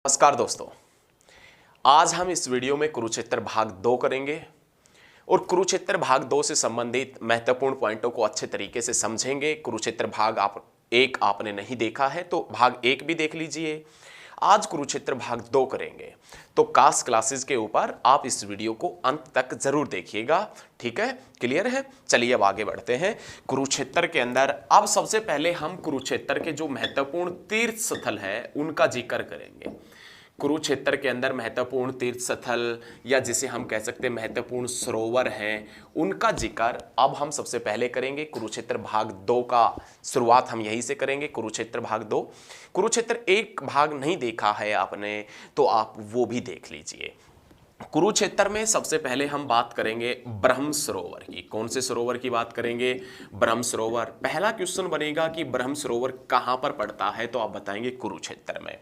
नमस्कार दोस्तों, आज हम इस वीडियो में कुरुक्षेत्र भाग 2 करेंगे और कुरुक्षेत्र भाग 2 से संबंधित महत्वपूर्ण पॉइंटों को अच्छे तरीके से समझेंगे। कुरुक्षेत्र भाग एक आपने नहीं देखा है तो भाग 1 भी देख लीजिए। आज कुरुक्षेत्र भाग 2 करेंगे तो कास क्लासेस के ऊपर आप इस वीडियो को अंत तक जरूर देखिएगा। ठीक है, क्लियर है? चलिए अब आगे बढ़ते हैं। कुरुक्षेत्र के अंदर अब सबसे पहले हम कुरुक्षेत्र के जो महत्वपूर्ण तीर्थ स्थल है उनका जिक्र करेंगे। कुरुक्षेत्र के अंदर महत्वपूर्ण तीर्थ स्थल या जिसे हम कह सकते हैं महत्वपूर्ण सरोवर हैं, उनका जिक्र अब हम सबसे पहले करेंगे। कुरुक्षेत्र भाग 2 का शुरुआत हम यहीं से करेंगे। कुरुक्षेत्र भाग 2, कुरुक्षेत्र एक भाग नहीं देखा है आपने तो आप वो भी देख लीजिए। कुरुक्षेत्र में सबसे पहले हम बात करेंगे ब्रह्म सरोवर की। कौन से सरोवर की बात करेंगे? ब्रह्म सरोवर। पहला क्वेश्चन बनेगा कि ब्रह्म सरोवर कहां पर पड़ता है, तो आप बताएंगे कुरुक्षेत्र में।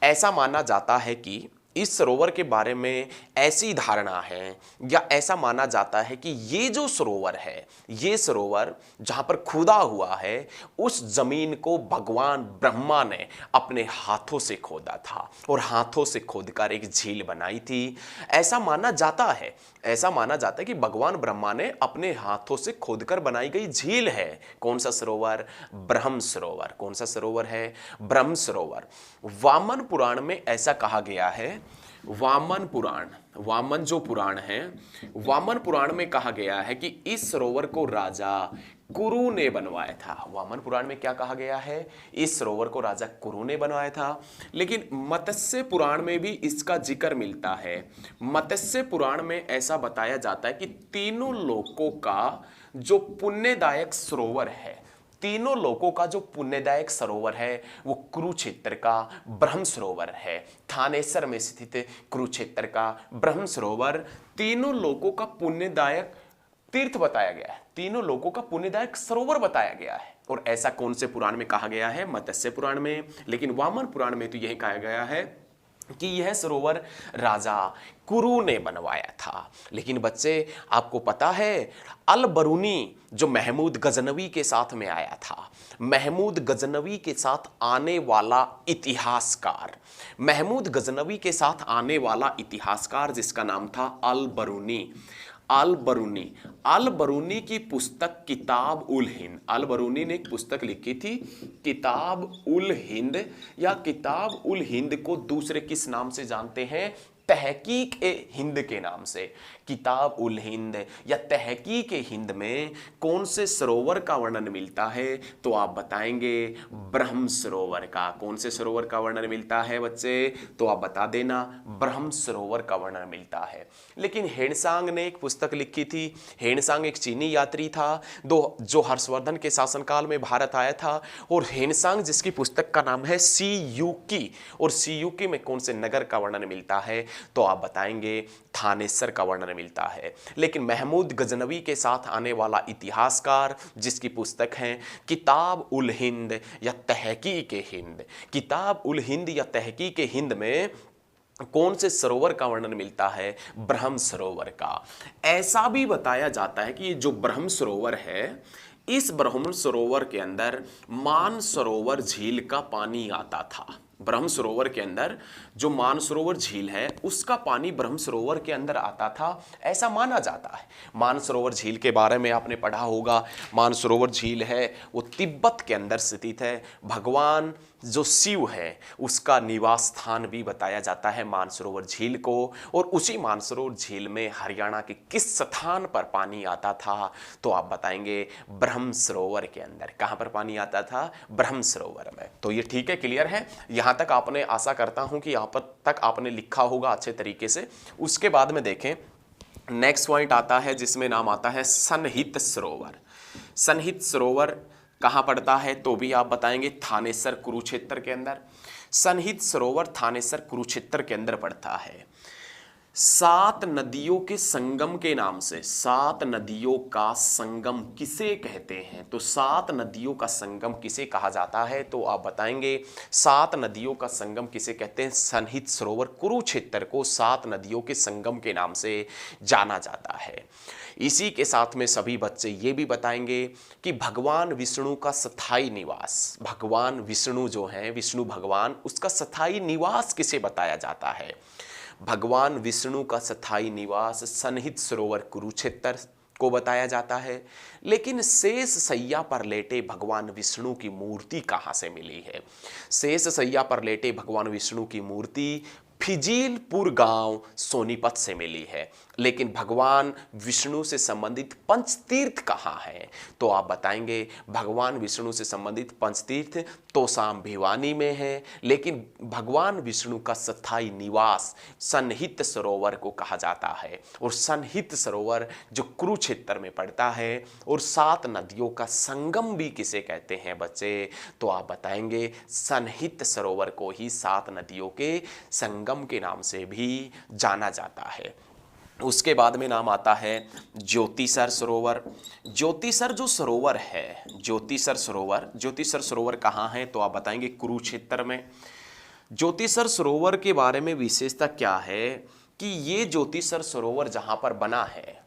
ऐसा माना जाता है कि इस सरोवर के बारे में ऐसी धारणा है या ऐसा माना जाता है कि ये जो सरोवर है, ये सरोवर जहां पर खुदा हुआ है, उस जमीन को भगवान ब्रह्मा ने अपने हाथों से खोदा था और हाथों से खोदकर एक झील बनाई थी। ऐसा माना जाता है कि भगवान ब्रह्मा ने अपने हाथों से खोदकर बनाई गई झील है। कौन सा सरोवर? ब्रह्म सरोवर। कौन सा सरोवर है? ब्रह्म सरोवर। वामन पुराण में ऐसा कहा गया है। वामन पुराण, वामन जो पुराण है, वामन पुराण में कहा गया है कि इस सरोवर को राजा कुरु ने बनवाया था। वामन पुराण में क्या कहा गया है? इस सरोवर को राजा कुरु ने बनवाया था। लेकिन मत्स्य पुराण में भी इसका जिक्र मिलता है। मत्स्य पुराण में ऐसा बताया जाता है कि तीनों लोकों का जो पुण्यदायक सरोवर है, तीनों लोकों का जो पुण्यदायक सरोवर है वो कुरुक्षेत्र का ब्रह्म सरोवर है। थानेसर में स्थित कुरुक्षेत्र का ब्रह्म सरोवर तीनों लोकों का पुण्यदायक तीर्थ बताया गया है, तीनों लोकों का पुण्यदायक सरोवर बताया गया है। और ऐसा कौन से पुराण में कहा गया है? मत्स्य पुराण में। लेकिन वामन पुराण में तो यही कहा गया है कि यह सरोवर राजा कुरु ने बनवाया था। लेकिन बच्चे, आपको पता है अल बरूनी जो महमूद गजनवी के साथ में आया था, महमूद गजनवी के साथ आने वाला इतिहासकार, महमूद गजनवी के साथ आने वाला इतिहासकार जिसका नाम था अल बरूनी, अल बरूनी, अल बरूनी की पुस्तक किताब उल हिंद, अल बरूनी ने एक पुस्तक लिखी थी किताब उल हिंद, या किताब उल हिंद को दूसरे किस नाम से जानते हैं? तहकीक ए हिंद के नाम से। किताब उल हिंद या तहकीक ए हिंद में कौन से सरोवर का वर्णन मिलता है? तो आप बताएंगे ब्रह्म सरोवर का। कौन से सरोवर का वर्णन मिलता है बच्चे? तो आप बता देना, ब्रह्म सरोवर का वर्णन मिलता है। लेकिन हेनसांग ने एक पुस्तक लिखी थी। हेनसांग एक चीनी यात्री था जो हर्षवर्धन के शासनकाल में भारत आया था। और हेनसांग जिसकी पुस्तक का नाम है सीयूकी, और सीयूकी में कौन से नगर का वर्णन मिलता है? तो आप बताएंगे थानेसर का वर्णन मिलता है। लेकिन महमूद गजनवी के साथ आने वाला इतिहासकार जिसकी पुस्तक है किताब उल हिंद या तहकीक हिंद, किताब उल हिंद या तहकीक हिंद में कौन से सरोवर का वर्णन मिलता है? ब्रह्म सरोवर का। ऐसा भी बताया जाता है कि ये जो ब्रह्म सरोवर है, इस ब्रह्म सरोवर के अंदर मानसरोवर झील का पानी आता था। ब्रह्म सरोवर के अंदर जो मानसरोवर झील है उसका पानी ब्रह्म सरोवर के अंदर आता था, ऐसा माना जाता है। मानसरोवर झील के बारे में आपने पढ़ा होगा। मानसरोवर झील है वो तिब्बत के अंदर स्थित है। भगवान जो शिव है उसका निवास स्थान भी बताया जाता है मानसरोवर झील को। और उसी मानसरोवर झील में हरियाणा के किस स्थान पर पानी आता था? तो आप बताएंगे ब्रह्म सरोवर के अंदर। कहां पर पानी आता था? ब्रह्म सरोवर में। तो ये ठीक है, क्लियर है? यहां तक आपने, आशा करता हूं कि यहां तक आपने लिखा होगा अच्छे तरीके से। उसके बाद में देखें, नेक्स्ट पॉइंट आता है जिसमें नाम आता है सनहित सरोवर। सनहित सरोवर कहां पड़ता है? तो भी आप बताएंगे थानेसर कुरुक्षेत्र के अंदर। सनहित सरोवर थानेसर कुरुक्षेत्र के अंदर पड़ता है। 7 नदियों के संगम के नाम से, 7 नदियों का संगम किसे कहते हैं? तो 7 नदियों का संगम किसे कहा जाता है? तो आप बताएंगे 7 नदियों का संगम किसे कहते हैं? सनहित सरोवर कुरुक्षेत्र को 7 नदियों के संगम के नाम से जाना जाता है। इसी के साथ में सभी बच्चे ये भी बताएंगे कि भगवान विष्णु का स्थायी निवास, भगवान विष्णु जो हैं, विष्णु भगवान, उसका स्थायी निवास किसे बताया जाता है। भगवान विष्णु का स्थायी निवास सन्निहित सरोवर कुरुक्षेत्र को बताया जाता है। लेकिन शेष सैया पर लेटे भगवान विष्णु की मूर्ति कहाँ से मिली है? शेष सैया पर लेटे भगवान विष्णु की मूर्ति फिजीलपुर गांव सोनीपत से मिली है। लेकिन भगवान विष्णु से संबंधित पंचतीर्थ कहाँ है? तो आप बताएंगे भगवान विष्णु से संबंधित पंचतीर्थ तोसाम भिवानी में है, लेकिन भगवान विष्णु का स्थायी निवास सन्निहित सरोवर को कहा जाता है। और सन्निहित सरोवर जो कुरुक्षेत्र में पड़ता है, और 7 नदियों का संगम भी किसे कहते हैं बच्चे? तो आप बताएंगे सन्निहित सरोवर को ही 7 नदियों के संगम के नाम से भी जाना जाता है। उसके बाद में नाम आता है ज्योतिसर सरोवर। ज्योतिसर जो सरोवर है, ज्योतिसर सरोवर कहाँ है? तो आप बताएंगे कुरुक्षेत्र में। ज्योतिसर सरोवर के बारे में विशेषता क्या है कि ये ज्योतिसर सरोवर जहां पर बना है,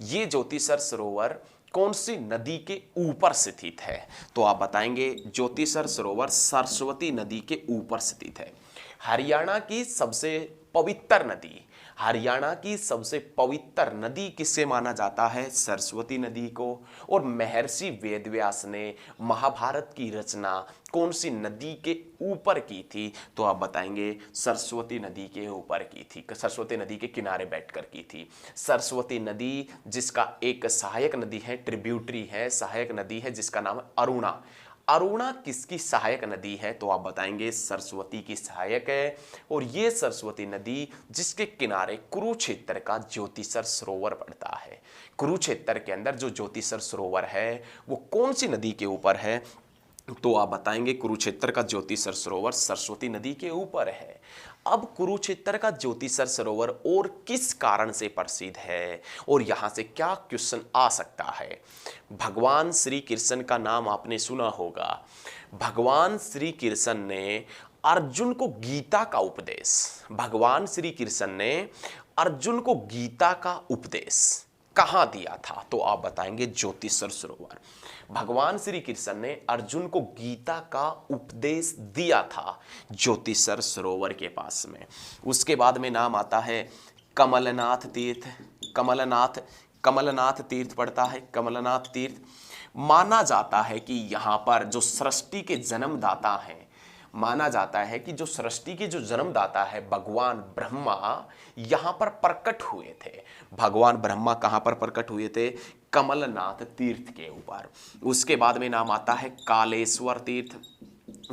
ये ज्योतिसर सरोवर कौन सी नदी के ऊपर स्थित है? तो आप बताएंगे ज्योतिसर सरोवर सरस्वती नदी के ऊपर स्थित है। हरियाणा की सबसे पवित्र नदी, हरियाणा की सबसे पवित्र नदी किसे माना जाता है? सरस्वती नदी को। और महर्षि वेदव्यास ने महाभारत की रचना कौन सी नदी के ऊपर की थी? तो आप बताएंगे सरस्वती नदी के ऊपर की थी, सरस्वती नदी के किनारे बैठकर की थी। सरस्वती नदी जिसका एक सहायक नदी है, ट्रिब्यूटरी है, सहायक नदी है जिसका नाम है अरुणा। अरुणा किसकी सहायक नदी है? तो आप बताएंगे सरस्वती की सहायक है। और ये सरस्वती नदी जिसके किनारे कुरुक्षेत्र का ज्योतिसर सरोवर पड़ता है। कुरुक्षेत्र के अंदर जो ज्योतिसर सरोवर है वो कौन सी नदी के ऊपर है? तो आप बताएंगे कुरुक्षेत्र का ज्योतिसर सरोवर सरस्वती नदी के ऊपर है। अब कुरुक्षेत्र का ज्योतिसर सरोवर और किस कारण से प्रसिद्ध है, और यहां से क्या क्वेश्चन आ सकता है? भगवान श्री कृष्ण का नाम आपने सुना होगा। भगवान श्री कृष्ण ने अर्जुन को गीता का उपदेश, भगवान श्री कृष्ण ने अर्जुन को गीता का उपदेश कहां दिया था? तो आप बताएंगे ज्योतिसर सरोवर। भगवान श्री कृष्ण ने अर्जुन को गीता का उपदेश दिया था ज्योतिसर सरोवर के पास में। उसके बाद में नाम आता है कमलनाथ तीर्थ। कमलनाथ तीर्थ पड़ता है। कमलनाथ तीर्थ माना जाता है कि यहाँ पर जो सृष्टि के जन्मदाता हैं, माना जाता है कि जो सृष्टि के जो जन्मदाता है भगवान ब्रह्मा यहाँ पर प्रकट हुए थे। भगवान ब्रह्मा कहाँ पर प्रकट हुए थे? कमलनाथ तीर्थ के ऊपर। उसके बाद में नाम आता है कालेश्वर तीर्थ।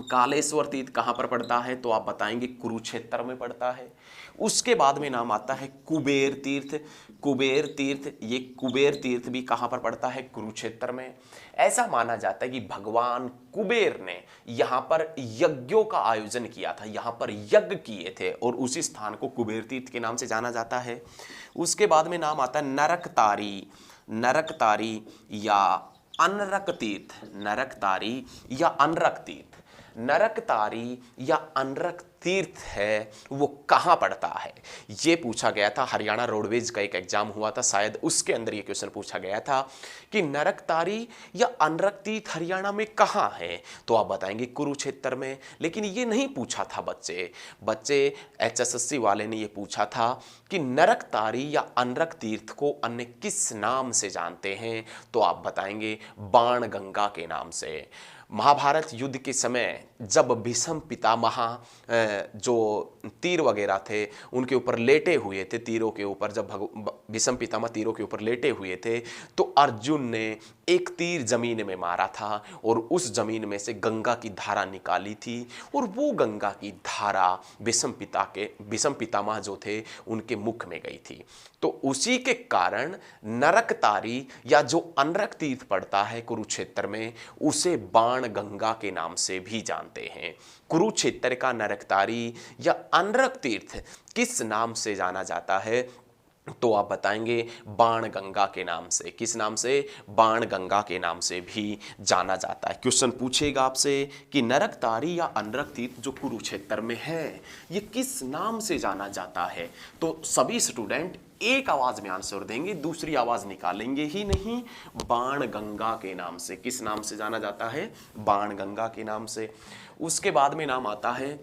कालेश्वर तीर्थ कहाँ पर पड़ता है? तो आप बताएंगे कुरुक्षेत्र में पड़ता है। उसके बाद में नाम आता है कुबेर तीर्थ। कुबेर तीर्थ, ये कुबेर तीर्थ भी कहाँ पर पड़ता है? कुरुक्षेत्र में। ऐसा माना जाता है कि भगवान कुबेर ने यहाँ पर यज्ञों का आयोजन किया था, यहाँ पर यज्ञ किए थे, और उसी स्थान को कुबेर तीर्थ के नाम से जाना जाता है। उसके बाद में नाम आता है नरकतारी। नरकतारी या अनरक तीर्थ, नरकतारी या अनरक तीर्थ। नरकतारी या अनरक तीर्थ है वो कहाँ पड़ता है? ये पूछा गया था, हरियाणा रोडवेज का एक एग्जाम हुआ था, शायद उसके अंदर ये क्वेश्चन पूछा गया था कि नरकतारी या अनरक तीर्थ हरियाणा में कहाँ है? तो आप बताएंगे कुरुक्षेत्र में। लेकिन ये नहीं पूछा था बच्चे HSSC वाले ने ये पूछा था कि नरकतारी या अनरक तीर्थ को अन्य किस नाम से जानते हैं? तो आप बताएंगे बाण गंगा के नाम से। महाभारत युद्ध के समय जब भीष्म पितामह जो तीर वगैरह थे उनके ऊपर लेटे हुए थे, तीरों के ऊपर, जब भीष्म पितामह तीरों के ऊपर लेटे हुए थे तो अर्जुन ने एक तीर जमीन में मारा था और उस जमीन में से गंगा की धारा निकाली थी, और वो गंगा की धारा भीष्म पितामह जो थे उनके मुख में गई थी। तो उसी के कारण नरकतारी या जो अनरक तीर्थ पड़ता है कुरुक्षेत्र में, उसे बाण गंगा के नाम से भी जानते हैं। कुरुक्षेत्र का नरकतारी या अनरक तीर्थ किस नाम से जाना जाता है? तो आप बताएंगे बाण गंगा के नाम से। किस नाम से? बाण गंगा के नाम से भी जाना जाता है। क्वेश्चन पूछेगा आपसे कि नरकतारी या अनरक तीर्थ जो कुरुक्षेत्र में है ये किस नाम से जाना जाता है? तो सभी स्टूडेंट एक आवाज में आंसर देंगे, दूसरी आवाज निकालेंगे ही नहीं। बाण गंगा के नाम से। किस नाम से जाना जाता है? बाण गंगा के नाम से। उसके बाद में नाम आता है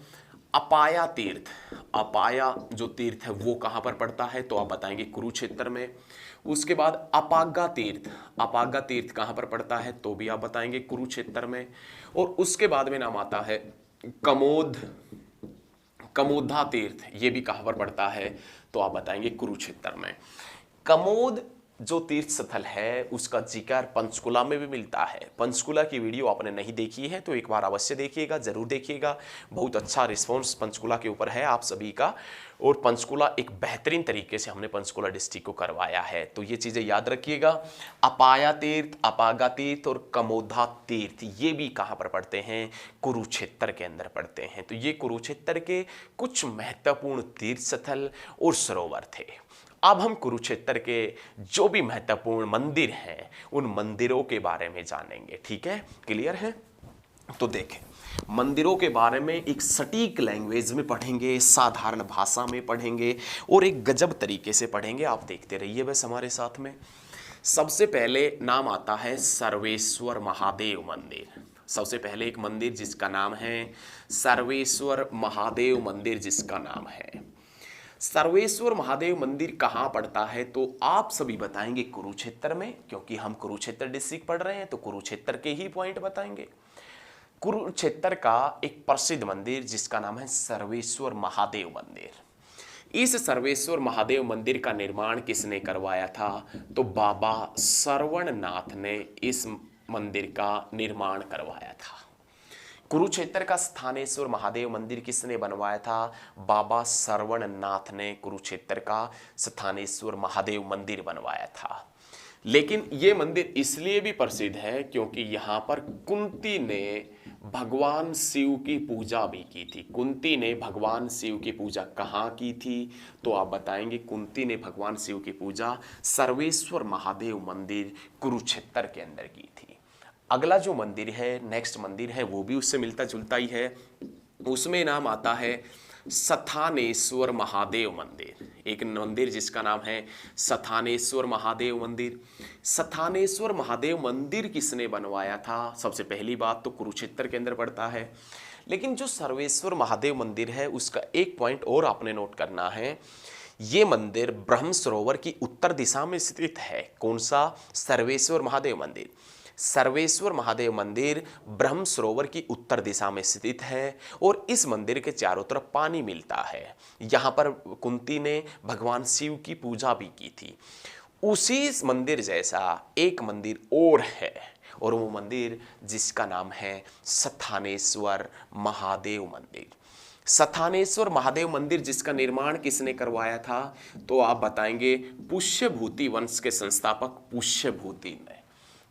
अपाया तीर्थ। अपाया जो तीर्थ है वो कहां पर पड़ता है? तो आप बताएंगे कुरुक्षेत्र में। उसके बाद अपागा तीर्थ। अपागा तीर्थ कहां पर पड़ता है? तो भी आप बताएंगे कुरुक्षेत्र में। और उसके बाद में नाम आता है कमोद, कमोधा तीर्थ। ये भी कहां पर पड़ता है? तो आप बताएंगे कुरुक्षेत्र में। कमोद जो तीर्थ स्थल है उसका जिक्र पंचकुला में भी मिलता है। पंचकुला की वीडियो आपने नहीं देखी है तो एक बार अवश्य देखिएगा, जरूर देखिएगा। बहुत अच्छा रिस्पॉन्स पंचकुला के ऊपर है आप सभी का, और पंचकुला एक बेहतरीन तरीके से हमने पंचकुला डिस्ट्रिक्ट को करवाया है। तो ये चीजें याद रखिएगा। अपाया तीर्थ, अपागा तीर्थ और कमोधा तीर्थ ये भी कहां पर पड़ते हैं? कुरुक्षेत्र के अंदर पड़ते हैं। तो ये कुरुक्षेत्र के कुछ महत्वपूर्ण तीर्थ स्थल और सरोवर थे। अब हम कुरुक्षेत्र के जो भी महत्वपूर्ण मंदिर हैं उन मंदिरों के बारे में जानेंगे। ठीक है, क्लियर है? तो देखें, मंदिरों के बारे में एक सटीक लैंग्वेज में पढ़ेंगे, साधारण भाषा में पढ़ेंगे और एक गजब तरीके से पढ़ेंगे। आप देखते रहिए बस हमारे साथ में। सबसे पहले नाम आता है सर्वेश्वर महादेव मंदिर। सबसे पहले एक मंदिर जिसका नाम है सर्वेश्वर महादेव मंदिर, जिसका नाम है सर्वेश्वर महादेव मंदिर कहां पड़ता है? तो आप सभी बताएंगे कुरुक्षेत्र में, क्योंकि हम कुरुक्षेत्र डिस्ट्रिक्ट पढ़ रहे हैं तो कुरुक्षेत्र के ही पॉइंट बताएंगे। कुरुक्षेत्र का एक प्रसिद्ध मंदिर जिसका नाम है सर्वेश्वर महादेव मंदिर। इस सर्वेश्वर महादेव मंदिर का निर्माण किसने करवाया था? तो बाबा श्रवणनाथ ने इस मंदिर का निर्माण करवाया था। कुरुक्षेत्र का स्थानेश्वर महादेव मंदिर किसने बनवाया था? बाबा श्रवणनाथ ने कुरुक्षेत्र का स्थानेश्वर महादेव मंदिर बनवाया था। लेकिन यह मंदिर इसलिए भी प्रसिद्ध है क्योंकि यहां पर कुंती ने भगवान शिव की पूजा भी की थी। कुंती ने भगवान शिव की पूजा कहाँ की थी? तो आप बताएंगे कुंती ने भगवान शिव की पूजा सर्वेश्वर महादेव मंदिर कुरुक्षेत्र के अंदर की थी। अगला जो मंदिर है, नेक्स्ट मंदिर है, वो भी उससे मिलता जुलता ही है। उसमें नाम आता है स्थानेश्वर महादेव मंदिर। एक मंदिर जिसका नाम है स्थानेश्वर महादेव मंदिर। स्थानेश्वर महादेव मंदिर किसने बनवाया था? सबसे पहली बात तो कुरुक्षेत्र के अंदर पड़ता है। लेकिन जो सर्वेश्वर महादेव मंदिर है उसका एक पॉइंट और आपने नोट करना है। ये मंदिर ब्रह्म सरोवर की उत्तर दिशा में स्थित है। कौन सा? सर्वेश्वर महादेव मंदिर। सर्वेश्वर महादेव मंदिर ब्रह्म सरोवर की उत्तर दिशा में स्थित है और इस मंदिर के चारों तरफ पानी मिलता है। यहाँ पर कुंती ने भगवान शिव की पूजा भी की थी। उसी मंदिर जैसा एक मंदिर और है और वो मंदिर जिसका नाम है स्थानेश्वर महादेव मंदिर। स्थानेश्वर महादेव मंदिर जिसका निर्माण किसने करवाया था? तो आप बताएंगे पुष्यभूति वंश के संस्थापक पुष्यभूति ने।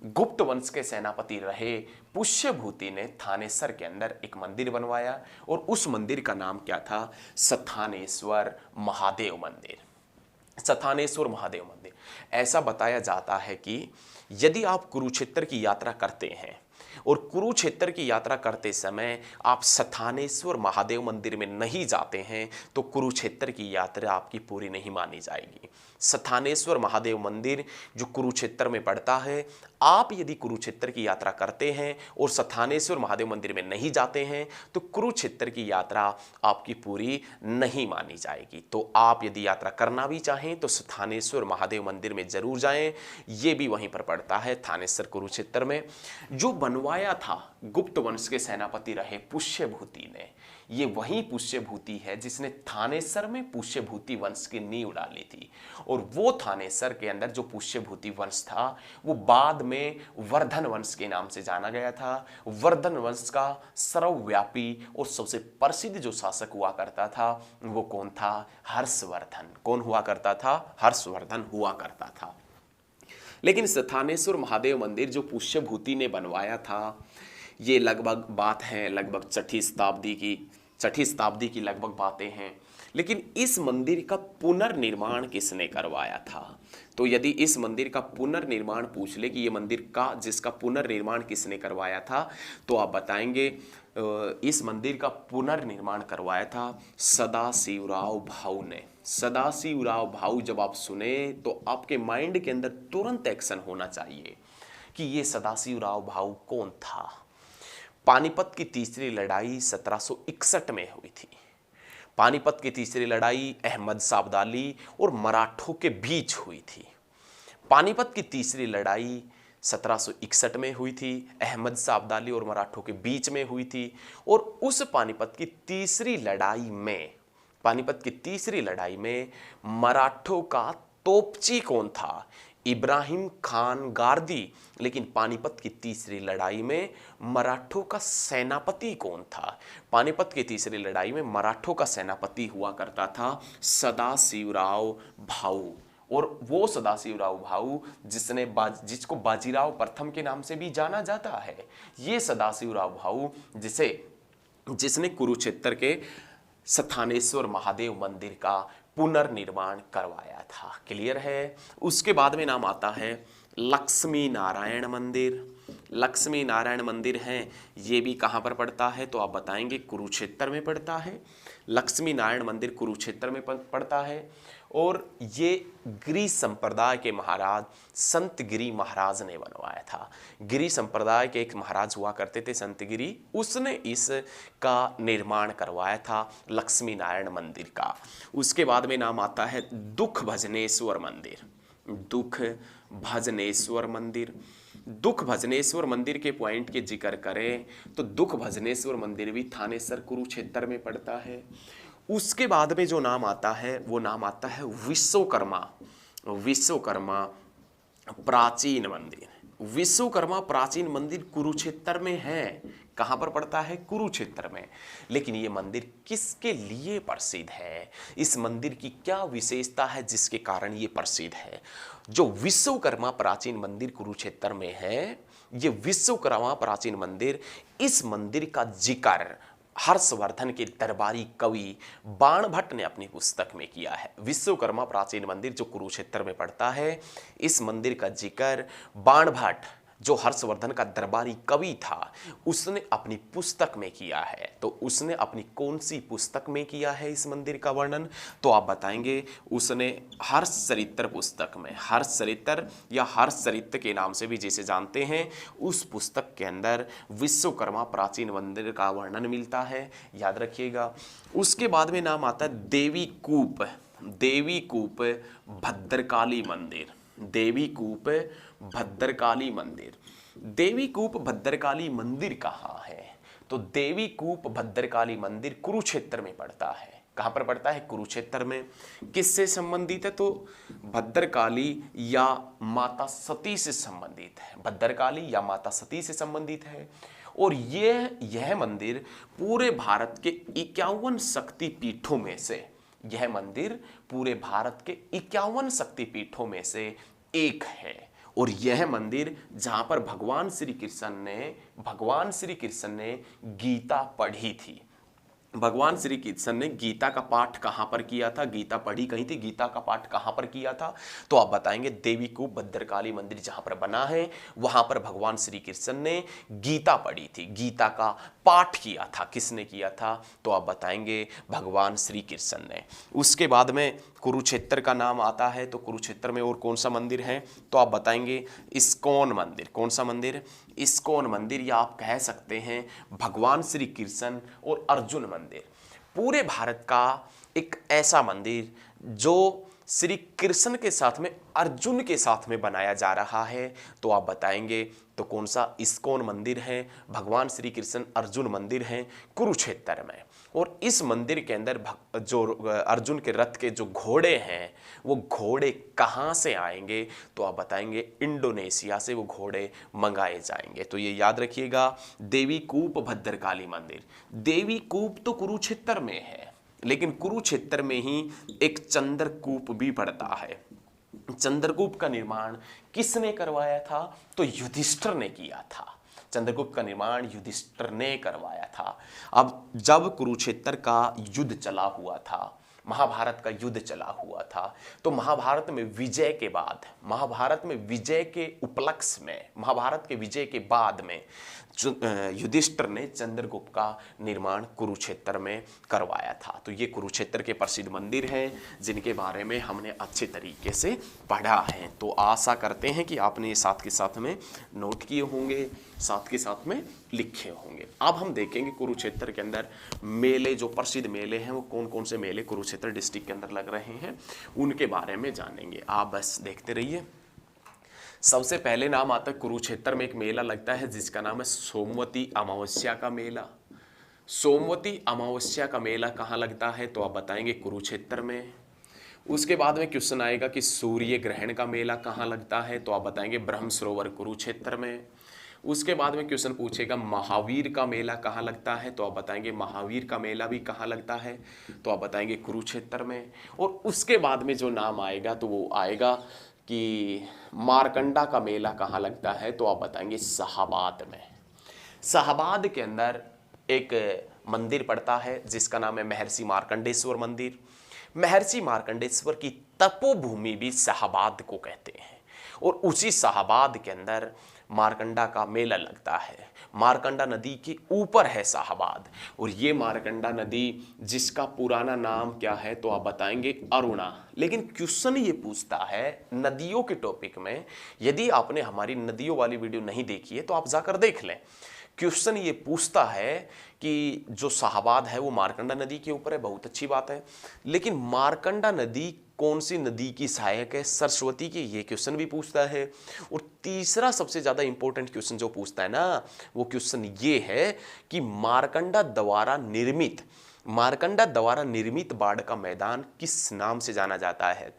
गुप्त वंश के सेनापति रहे पुष्यभूति ने थानेसर के अंदर एक मंदिर बनवाया और उस मंदिर का नाम क्या था? स्थानेश्वर महादेव मंदिर। स्थानेश्वर महादेव मंदिर। ऐसा बताया जाता है कि यदि आप कुरुक्षेत्र की यात्रा करते हैं और कुरुक्षेत्र की यात्रा करते समय आप स्थानेश्वर महादेव मंदिर में नहीं जाते हैं तो कुरुक्षेत्र की यात्रा आपकी पूरी नहीं मानी जाएगी। स्थानेश्वर महादेव मंदिर जो कुरुक्षेत्र में पड़ता है, आप यदि कुरुक्षेत्र की यात्रा करते हैं और स्थानेश्वर महादेव मंदिर में नहीं जाते हैं तो कुरुक्षेत्र की यात्रा आपकी पूरी नहीं मानी जाएगी। तो आप यदि यात्रा करना भी चाहें तो स्थानेश्वर महादेव मंदिर में जरूर जाएं। ये भी वहीं पर पड़ता है थानेसर कुरुक्षेत्र में। जो बनवाया था गुप्त वंश के सेनापति रहे पुष्यभूति ने। ये वही पुष्यभूति है जिसने थानेसर में पुष्यभूति वंश की नींव डाली थी और वो थानेसर के अंदर जो पुष्यभूति वंश था वो बाद में वर्धन वंश के नाम से जाना गया था। वर्धन वंश का सर्वव्यापी और सबसे प्रसिद्ध जो शासक हुआ करता था वो कौन था? हर्षवर्धन। कौन हुआ करता था? हर्षवर्धन हुआ करता था। लेकिन स्थानेश्वर महादेव मंदिर जो पुष्यभूति ने बनवाया था ये लगभग बात है लगभग 6ठी शताब्दी की। 6ठी शताब्दी की लगभग बातें हैं। लेकिन इस मंदिर का पुनर्निर्माण किसने करवाया था? तो यदि इस मंदिर का पुनर्निर्माण पूछ ले कि ये मंदिर का जिसका पुनर्निर्माण किसने करवाया था, तो आप बताएंगे इस मंदिर का पुनर्निर्माण करवाया था सदाशिवराव भाऊ ने। सदाशिवराव भाऊ जब आप सुने तो आपके माइंड के अंदर तुरंत एक्शन होना चाहिए कि ये सदाशिवराव भाऊ कौन था। पानीपत की तीसरी लड़ाई 1761 में हुई थी। पानीपत की तीसरी लड़ाई अहमद शाह अब्दाली और मराठों के बीच हुई थी। पानीपत की तीसरी लड़ाई 1761 में हुई थी, अहमद शाह अब्दाली और मराठों के बीच में हुई थी। और उस पानीपत की तीसरी लड़ाई में मराठों का तोपची कौन था? इब्राहिम खान गारदी। लेकिन पानीपत की तीसरी लड़ाई में मराठों का सेनापति कौन था? पानीपत की तीसरी लड़ाई में मराठों का सेनापति हुआ करता था सदाशिवराव भाऊ। और वो सदाशिवराव भाऊ जिसको बाजीराव प्रथम के नाम से भी जाना जाता है, ये सदाशिवराव भाऊ जिसने कुरुक्षेत्र के स्थानेश्वर महादेव मंदिर का पुनर्निर्माण करवाया था। क्लियर है? उसके बाद में नाम आता है लक्ष्मी नारायण मंदिर। लक्ष्मी नारायण मंदिर है, ये भी कहाँ पर पड़ता है? तो आप बताएंगे कुरुक्षेत्र में पड़ता है। लक्ष्मी नारायण मंदिर कुरुक्षेत्र में पड़ता है। और ये गिरी संप्रदाय के महाराज संत गिरी महाराज ने बनवाया था। गिरी संप्रदाय के एक महाराज हुआ करते थे संत गिरी, उसने इसका निर्माण करवाया था लक्ष्मी नारायण मंदिर का। उसके बाद में नाम आता है दुख भजनेश्वर मंदिर। दुख भजनेश्वर मंदिर। दुख भजनेश्वर मंदिर के पॉइंट के जिक्र करें तो दुख भजनेश्वर मंदिर भी थानेसर कुरुक्षेत्र में पड़ता है। उसके बाद में जो नाम आता है वो नाम आता है विश्वकर्मा प्राचीन मंदिर। विश्वकर्मा प्राचीन मंदिर कुरुक्षेत्र में है। कहाँ पर पड़ता है? कुरुक्षेत्र में। लेकिन ये मंदिर किसके लिए प्रसिद्ध है? इस मंदिर की क्या विशेषता है जिसके कारण ये प्रसिद्ध है? जो विश्वकर्मा प्राचीन मंदिर कुरुक्षेत्र में है, ये विश्वकर्मा प्राचीन मंदिर, इस मंदिर का जिक्र हर्षवर्धन के दरबारी कवि बाणभट्ट ने अपनी पुस्तक में किया है। विश्वकर्मा प्राचीन मंदिर जो कुरुक्षेत्र में पड़ता है, इस मंदिर का जिक्र बाणभट्ट जो हर्षवर्धन का दरबारी कवि था, उसने अपनी पुस्तक में किया है। तो उसने अपनी कौन सी पुस्तक में किया है इस मंदिर का वर्णन? तो आप बताएंगे उसने हर्षचरित्र पुस्तक में, हर्षचरित्र या हर्षचरित्र के नाम से भी जिसे जानते हैं, उस पुस्तक के अंदर विश्वकर्मा प्राचीन मंदिर का वर्णन मिलता है, याद रखिएगा। उसके बाद में नाम आता है देवी कूप भद्रकाली मंदिर। देवी कूप भद्रकाली मंदिर। देवी कूप भद्रकाली मंदिर कहाँ है? तो देवी कूप भद्रकाली मंदिर कुरुक्षेत्र में पड़ता है। कहाँ पर पड़ता है? कुरुक्षेत्र में। किससे संबंधित है? तो भद्रकाली या माता सती से संबंधित है। भद्रकाली या माता सती से संबंधित है। और यह मंदिर पूरे भारत के 51 शक्तिपीठों में से, यह मंदिर पूरे भारत के 51 शक्तिपीठों में से एक है। और यह मंदिर जहां पर भगवान श्री कृष्ण ने गीता पढ़ी थी। भगवान श्री कृष्ण ने गीता का पाठ कहां पर किया था? गीता पढ़ी कहीं थी, गीता का पाठ कहां पर किया था? तो आप बताएंगे देवी कूप भद्रकाली मंदिर जहां पर बना है, वहां पर भगवान श्री कृष्ण ने गीता पढ़ी थी, गीता का पाठ किया था। किसने किया था? तो आप बताएंगे भगवान श्री कृष्ण ने। उसके बाद में कुरुक्षेत्र का नाम आता है, तो कुरुक्षेत्र में और कौन सा मंदिर है? तो आप बताएंगे इस्कॉन मंदिर। कौन सा मंदिर? इस्कॉन मंदिर, या आप कह सकते हैं भगवान श्री कृष्ण और अर्जुन मंदिर। पूरे भारत का एक ऐसा मंदिर जो श्री कृष्ण के साथ में अर्जुन के साथ में बनाया जा रहा है, तो आप बताएंगे तो कौन सा इस्कॉन मंदिर है? भगवान श्री कृष्ण अर्जुन मंदिर है कुरुक्षेत्र में। और इस मंदिर के अंदर जो अर्जुन के रथ के जो घोड़े हैं, वो घोड़े कहाँ से आएंगे? तो आप बताएंगे इंडोनेशिया से वो घोड़े मंगाए जाएंगे। तो ये याद रखिएगा, देवी कूप भद्रकाली मंदिर। देवी कूप तो कुरुक्षेत्र में है, लेकिन कुरुक्षेत्र में ही एक चंद्रकूप भी पड़ता है। चंद्रकूप का निर्माण किसने करवाया था? तो युधिष्ठिर ने किया था। चंद्रगुप्त का निर्माण युधिष्ठिर ने करवाया था। अब जब कुरुक्षेत्र का युद्ध चला हुआ था, महाभारत का युद्ध चला हुआ था, तो महाभारत में विजय के बाद, महाभारत में विजय के उपलक्ष्य में, महाभारत के विजय के बाद में युधिष्ठिर ने चंद्रगुप्त का निर्माण कुरुक्षेत्र में करवाया था। तो ये कुरुक्षेत्र के प्रसिद्ध मंदिर हैं जिनके बारे में हमने अच्छे तरीके से पढ़ा है। तो आशा करते हैं कि आपने साथ के साथ में नोट किए होंगे, साथ के साथ में लिखे होंगे। अब हम देखेंगे कुरुक्षेत्र के अंदर मेले, जो प्रसिद्ध मेले हैं वो कौन कौन से मेले कुरुक्षेत्र डिस्ट्रिक्ट के अंदर लग रहे हैं, उनके बारे में जानेंगे। आप बस देखते रहिए। सबसे पहले नाम आता है, कुरुक्षेत्र में एक मेला लगता है जिसका नाम है सोमवती अमावस्या का मेला। सोमवती अमावस्या का मेला कहाँ लगता है, तो आप बताएंगे कुरुक्षेत्र में। उसके बाद में क्वेश्चन आएगा कि सूर्य ग्रहण का मेला कहाँ लगता है, तो आप बताएंगे ब्रह्म सरोवर कुरुक्षेत्र में। उसके बाद में क्वेश्चन पूछेगा महावीर का मेला कहाँ लगता है, तो आप बताएंगे महावीर का मेला भी कहाँ लगता है, तो आप बताएंगे कुरुक्षेत्र में। और उसके बाद में जो नाम आएगा तो वो आएगा कि मारकंडा का मेला कहाँ लगता है, तो आप बताएंगे शाहाबाद में। शाहाबाद के अंदर एक मंदिर पड़ता है जिसका नाम है महर्षि मार्कंडेश्वर मंदिर। महर्षि मार्कंडेश्वर की तपोभूमि भी शाहाबाद को कहते हैं, और उसी शाहाबाद के अंदर मारकंडा का मेला लगता है। मारकंडा नदी के ऊपर है शाहाबाद, और ये मारकंडा नदी जिसका पुराना नाम क्या है, तो आप बताएंगे अरुणा। लेकिन क्वेश्चन ये पूछता है नदियों के टॉपिक में, यदि आपने हमारी नदियों वाली वीडियो नहीं देखी है तो आप जाकर देख लें। क्वेश्चन ये पूछता है कि जो शाहाबाद है वो मारकंडा नदी के ऊपर है, बहुत अच्छी बात है, लेकिन मारकंडा नदी कौन सी नदी की सहायक है, सरस्वती की, ये क्वेश्चन भी पूछता है। और तीसरा सबसे ज़्यादा इंपॉर्टेंट क्वेश्चन जो पूछता है ना, वो क्वेश्चन ये है कि मारकंडा द्वारा निर्मित बाढ़ का मैदान किस नाम से जाना जाता है।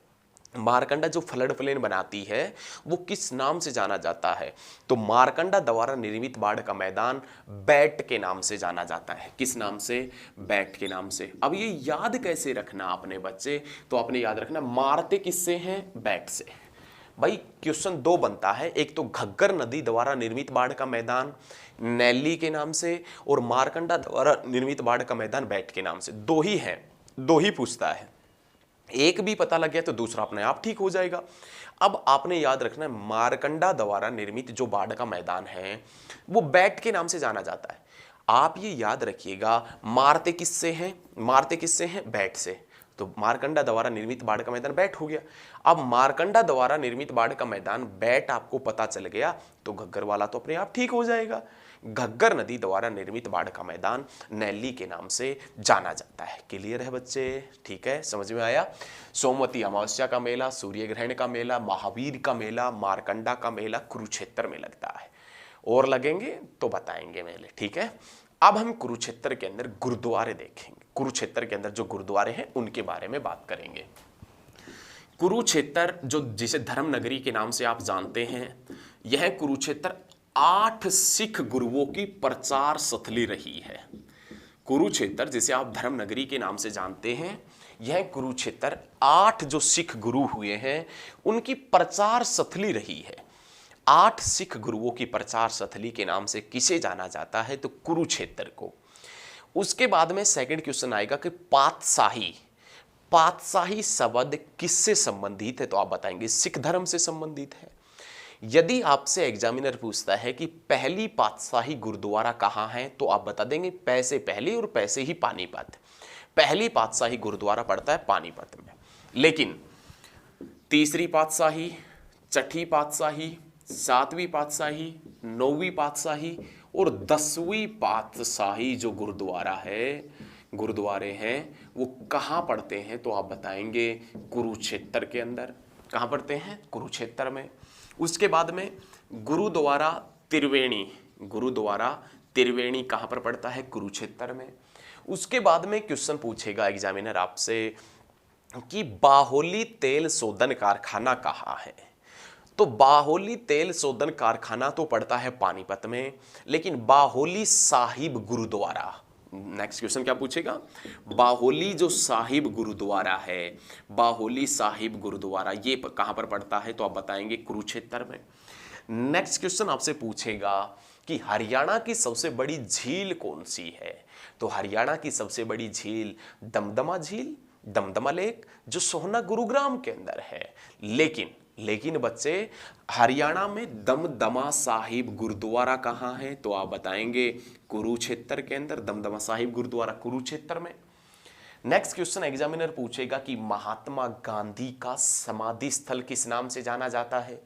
मारकंडा जो फ्लड प्लेन बनाती है वो किस नाम से जाना जाता है, तो मारकंडा द्वारा निर्मित बाढ़ का मैदान बैट के नाम से जाना जाता है। किस नाम से, बैट के नाम से। अब ये याद कैसे रखना आपने बच्चे, तो आपने याद रखना मारते किससे हैं, बैट से। भाई क्वेश्चन दो बनता है, एक तो घग्गर नदी द्वारा निर्मित बाढ़ का मैदान नैली के नाम से, और मारकंडा द्वारा निर्मित बाढ़ का मैदान बैट के नाम से। दो ही है, दो ही पूछता है, एक भी पता लग गया तो दूसरा अपने आप ठीक हो जाएगा। अब आपने याद रखना है मारकंडा द्वारा निर्मित जो बाढ़ का मैदान है वो बैट के नाम से जाना जाता है। आप ये याद रखिएगा, मारते किससे हैं, बैट से। तो मारकंडा द्वारा निर्मित बाढ़ का मैदान बैट हो गया। अब मारकंडा द्वारा निर्मित बाढ़ का मैदान बैट आपको पता चल गया तो घग्गर वाला तो अपने आप ठीक हो जाएगा। घग्गर नदी द्वारा निर्मित बाढ़ का मैदान नैली के नाम से जाना जाता है। क्लियर है बच्चे, ठीक है, समझ में आया। सोमवती अमावस्या का मेला, सूर्य ग्रहण का मेला, महावीर का मेला, मारकंडा का मेला कुरुक्षेत्र में लगता है। और लगेंगे तो बताएंगे मेले, ठीक है। अब हम कुरुक्षेत्र के अंदर गुरुद्वारे देखेंगे। कुरुक्षेत्र के अंदर जो गुरुद्वारे हैं उनके बारे में बात करेंगे। कुरुक्षेत्र जो जिसे धर्म नगरी के नाम से आप जानते हैं, यह कुरुक्षेत्र 8 सिख गुरुओं की प्रचार स्थली रही है। कुरुक्षेत्र जिसे आप धर्म नगरी के नाम से जानते हैं, यह कुरुक्षेत्र 8 जो सिख गुरु हुए हैं उनकी प्रचार स्थली रही है। 8 सिख गुरुओं की प्रचार स्थली के नाम से किसे जाना जाता है, तो कुरुक्षेत्र को। उसके बाद में सेकंड क्वेश्चन आएगा कि पातशाही शब्द किससे संबंधित है, तो आप बताएंगे सिख धर्म से संबंधित है। यदि आपसे एग्जामिनर पूछता है कि पहली पातशाही गुरुद्वारा कहाँ है, तो आप बता देंगे पैसे पहली और पैसे ही पानीपत। पहली पातशाही गुरुद्वारा पड़ता है पानीपत में, लेकिन तीसरी पातशाही, छठी पातशाही, 7वीं पातशाही, 9वीं पातशाही और 10वीं पातशाही जो गुरुद्वारे हैं वो कहाँ पड़ते हैं, तो आप बताएंगे कुरुक्षेत्र के अंदर। कहाँ पड़ते हैं, कुरुक्षेत्र में। उसके बाद में गुरुद्वारा त्रिवेणी कहाँ पर पड़ता है, कुरुक्षेत्र में। उसके बाद में क्वेश्चन पूछेगा एग्जामिनर आपसे कि बाहोली तेल शोधन कारखाना कहाँ है, तो बाहोली तेल शोधन कारखाना तो पड़ता है पानीपत में, लेकिन बाहोली साहिब गुरुद्वारा, नेक्स्ट क्वेश्चन क्या पूछेगा, बाहोली जो साहिब गुरुद्वारा है, बाहोली साहिब गुरुद्वारा ये कहाँ पर पड़ता है, तो आप बताएंगे कुरुक्षेत्र में। नेक्स्ट क्वेश्चन आपसे पूछेगा कि हरियाणा की सबसे बड़ी झील कौन सी है। तो हरियाणा की सबसे बड़ी झील दमदमा झील, दमदमा लेक, जो सोहना गुरुग्राम के अंदर है। लेकिन बच्चे, हरियाणा में दमदमा साहिब गुरुद्वारा कहाँ है? तो आप बताएंगे कुरुक्षेत्र के अंदर, दमदमा साहिब गुरुद्वारा कुरुक्षेत्र में। नेक्स्ट क्वेश्चन एग्जामिनर पूछेगा कि महात्मा गांधी का समाधि स्थल किस नाम से जाना जाता है?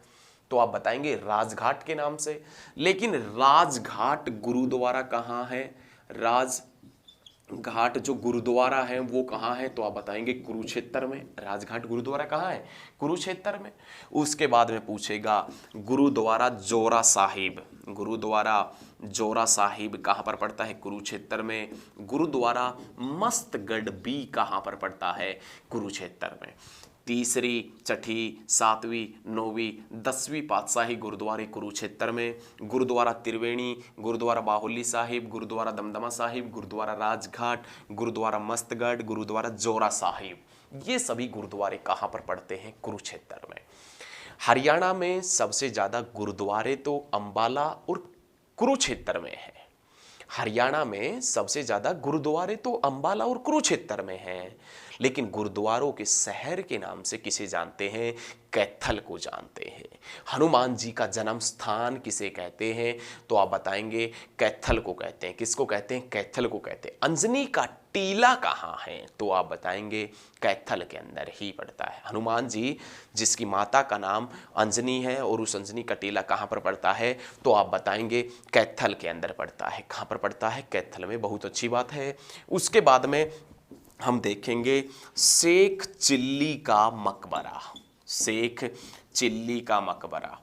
तो आप बताएंगे राजघाट के नाम से। लेकिन राजघाट गुरुद्वारा कहाँ है? राजघाट जो गुरुद्वारा है वो कहाँ है? तो आप बताएंगे कुरुक्षेत्र में। राजघाट गुरुद्वारा कहाँ है? कुरुक्षेत्र में। उसके बाद में पूछेगा गुरुद्वारा जोरा साहिब, गुरुद्वारा जोरा साहिब कहाँ पर पड़ता है? कुरुक्षेत्र में। गुरुद्वारा मस्तगढ़ भी कहाँ पर पड़ता है? कुरुक्षेत्र में। तीसरी, छठी, सातवीं, नौवीं, 10वीं पातशाही गुरुद्वारे कुरुक्षेत्र में। गुरुद्वारा त्रिवेणी, गुरुद्वारा बाहुली साहिब, गुरुद्वारा दमदमा साहिब, गुरुद्वारा राजघाट, गुरुद्वारा मस्तगढ़, गुरुद्वारा जोरा साहिब, ये सभी गुरुद्वारे कहाँ पर पड़ते हैं? कुरुक्षेत्र में। हरियाणा में सबसे ज्यादा गुरुद्वारे तो अंबाला और कुरुक्षेत्र में है। हरियाणा में सबसे ज्यादा गुरुद्वारे तो अंबाला और कुरुक्षेत्र में हैं। लेकिन गुरुद्वारों के शहर के नाम से किसे जानते हैं? कैथल को जानते हैं। हनुमान जी का जन्म स्थान किसे कहते हैं? तो आप बताएंगे कैथल को कहते हैं। किसको कहते हैं? कैथल को कहते हैं। अंजनी का टीला कहाँ है? तो आप बताएंगे कैथल के अंदर ही पड़ता है। हनुमान जी जिसकी माता का नाम अंजनी है और उस अंजनी का टीला कहाँ पर पड़ता है? तो आप बताएंगे कैथल के अंदर पड़ता है। कहाँ पर पड़ता है? कैथल में। बहुत अच्छी बात है। उसके बाद में हम देखेंगे शेख चिल्ली का मकबरा। शेख चिल्ली का मकबरा,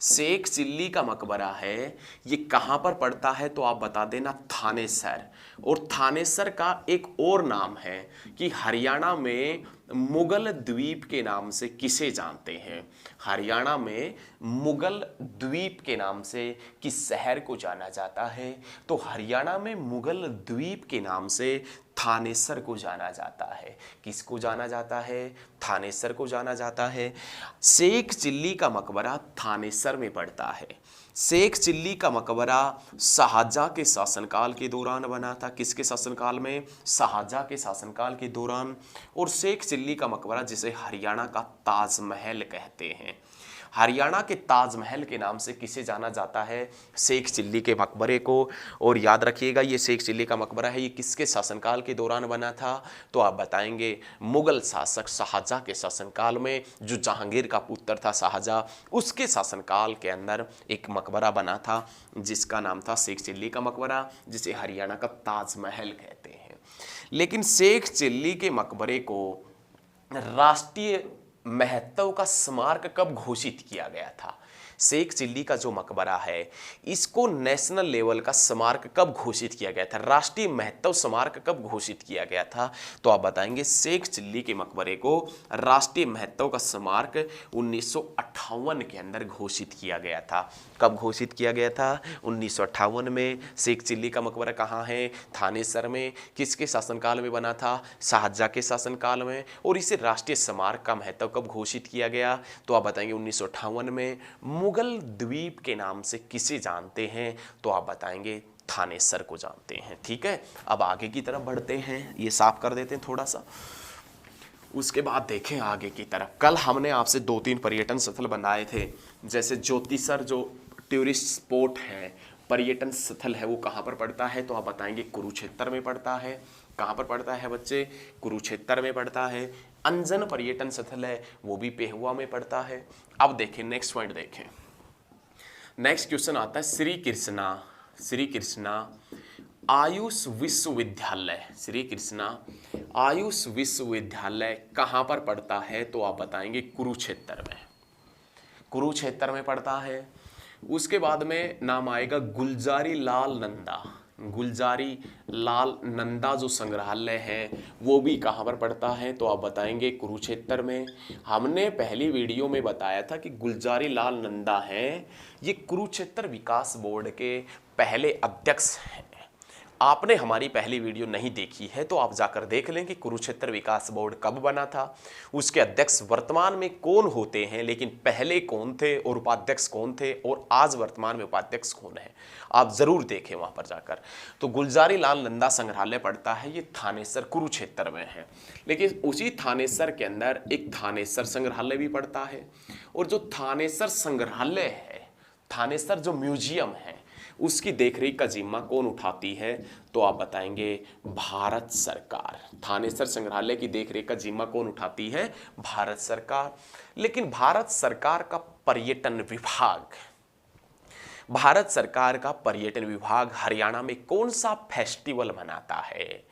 शेख चिल्ली का मकबरा है, ये कहाँ पर पड़ता है? तो आप बता देना थानेसर। और थानेसर का एक और नाम है कि हरियाणा में मुगल द्वीप के नाम से किसे जानते हैं? हरियाणा में मुगल द्वीप के नाम से किस शहर को जाना जाता है? तो हरियाणा में मुगल द्वीप के नाम से थानेसर को जाना जाता है। किसको जाना जाता है? थानेसर को जाना जाता है। शेख चिल्ली का मकबरा थानेसर में पड़ता है। शेख चिल्ली का मकबरा शाहजहां के शासनकाल के दौरान बना था। किसके शासनकाल में? शाहजहां के शासनकाल के दौरान। और शेख चिल्ली का मकबरा जिसे हरियाणा का ताजमहल कहते हैं, हरियाणा के ताजमहल के नाम से किसे जाना जाता है? शेख चिल्ली के मकबरे को। और याद रखिएगा ये शेख चिल्ली का मकबरा है, ये किसके शासनकाल के दौरान बना था? तो आप बताएंगे मुगल शासक शाहजहां के शासनकाल में। जो जहांगीर का पुत्र था शाहजहां, उसके शासनकाल के अंदर एक मकबरा बना था जिसका नाम था शेख चिल्ली का मकबरा, जिसे हरियाणा का ताजमहल कहते हैं। लेकिन शेख चिल्ली के मकबरे को राष्ट्रीय महत्व का स्मारक कब घोषित किया गया था? शेख चिल्ली का जो मकबरा है इसको नेशनल लेवल का स्मारक कब घोषित किया गया था? राष्ट्रीय महत्व स्मारक कब घोषित किया गया था? तो आप बताएंगे शेख चिल्ली के मकबरे को राष्ट्रीय महत्व का स्मारक 1958 के अंदर घोषित किया गया था। कब घोषित किया गया था? 1958 में। शेख चिल्ली का मकबरा कहाँ है? थानेसर में। किसके शासनकाल में बना था? शाहजहां के शासनकाल में। और इसे राष्ट्रीय स्मारक का महत्व कब घोषित किया गया? तो आप बताएंगे 1958 में। मुगल द्वीप के नाम से किसे जानते हैं? तो आप बताएंगे थानेसर को जानते हैं। ठीक है, अब आगे की तरफ बढ़ते हैं, ये साफ कर देते हैं थोड़ा सा। उसके बाद देखें आगे की तरफ। कल हमने आपसे 2-3 पर्यटन स्थल बनाए थे, जैसे ज्योतिसर जो टूरिस्ट स्पॉट है, पर्यटन स्थल है, वो कहाँ पर पड़ता है? तो आप बताएंगे कुरुक्षेत्र में पड़ता है। कहाँ पर पड़ता है बच्चे? कुरुक्षेत्र में पड़ता है। अंजन पर्यटन स्थल है, वो भी पेहुआ में पड़ता है। अब देखें नेक्स्ट पॉइंट देखें। नेक्स्ट क्वेश्चन आता है श्री कृष्णा आयुष विश्वविद्यालय। श्री कृष्णा आयुष विश्वविद्यालय कहाँ पर पड़ता है? तो आप बताएंगे कुरुक्षेत्र में। कुरुक्षेत्र में पड़ता है। उसके बाद में नाम आएगा गुलजारी लाल नंदा। गुलजारी लाल नंदा जो संग्रहालय है वो भी कहाँ पर पड़ता है? तो आप बताएंगे कुरुक्षेत्र में। हमने पहली वीडियो में बताया था कि गुलजारी लाल नंदा है, ये कुरुक्षेत्र विकास बोर्ड के पहले अध्यक्ष हैं। आपने हमारी पहली वीडियो नहीं देखी है तो आप जाकर देख लें कि कुरुक्षेत्र विकास बोर्ड कब बना था, उसके अध्यक्ष वर्तमान में कौन होते हैं, लेकिन पहले कौन थे और उपाध्यक्ष कौन थे, और आज वर्तमान में उपाध्यक्ष कौन है, आप जरूर देखें वहां पर जाकर। तो गुलजारी लाल नंदा संग्रहालय पड़ता है, ये थानेसर कुरुक्षेत्र में है। लेकिन उसी थानेसर के अंदर एक थानेसर संग्रहालय भी पड़ता है, और जो थानेसर संग्रहालय है, थानेसर जो म्यूजियम है, उसकी देखरेख का जिम्मा कौन उठाती है, तो आप बताएंगे भारत सरकार। थानेसर संग्रहालय की देखरेख का जिम्मा कौन उठाती है, भारत सरकार। लेकिन भारत सरकार का पर्यटन विभाग, भारत सरकार का पर्यटन विभाग हरियाणा में कौन सा फेस्टिवल मनाता है,